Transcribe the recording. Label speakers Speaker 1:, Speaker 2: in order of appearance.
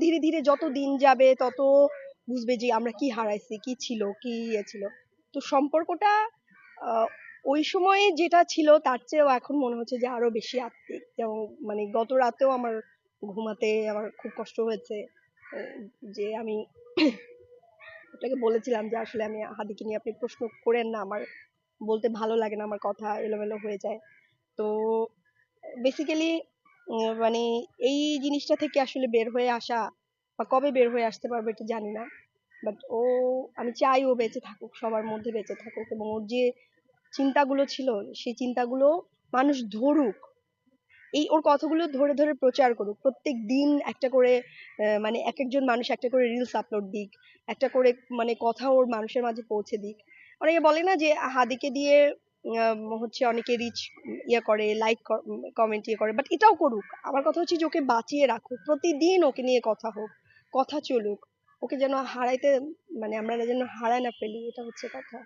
Speaker 1: ধীরে ধীরে যত দিন যাবে তত বুঝবে যে আমরা কি হারাইছি, কি ছিল, কি ইয়ে ছিল। তো সম্পর্কটা ওই সময়ে যেটা ছিল তার চেয়েও এখন মনে হচ্ছে যে আরো বেশি আত্মিক। যেমন মানে গত রাতেও আমার ঘুমাতে আমার খুব কষ্ট হয়েছে, যে আমি আপনাকে বলেছিলাম যে আসলে আমি হাদিকে নিয়ে আপনি প্রশ্ন করেন না, আমার বলতে ভালো লাগে না, আমার কথা এলোমেলো হয়ে যায়। তো বেসিক্যালি মানে এই জিনিসটা থেকে আসলে বের হয়ে আসা, বা কবে বের হয়ে আসতে পারবো এটা জানি না। বাট আমি চাই ও বেঁচে থাকুক, সবার মধ্যে বেঁচে থাকুক, এবং ওর যে চিন্তাগুলো ছিল সেই চিন্তাগুলো মানুষ ধরুক, এই ওর কথাগুলো ধরে ধরে প্রচার করুক, প্রত্যেক দিন একটা করে মানে এক একজন মানুষ একটা করে রিলস আপলোড দিক, একটা করে মানে কথা ওর মানুষের মাঝে পৌঁছে দিক। অনেকে বলে না যে হাদিকে দিয়ে হচ্ছে অনেকে রিচ ইয়ে করে, লাইক কমেন্ট ইয়ে করে, বাট এটাও করুক। আমার কথা হচ্ছে যে ওকে বাঁচিয়ে রাখুক, প্রতিদিন ওকে নিয়ে কথা হোক, কথা চলুক, ওকে যেন হারাইতে মানে আমরা যেন হারায় না ফেলি, এটা হচ্ছে কথা।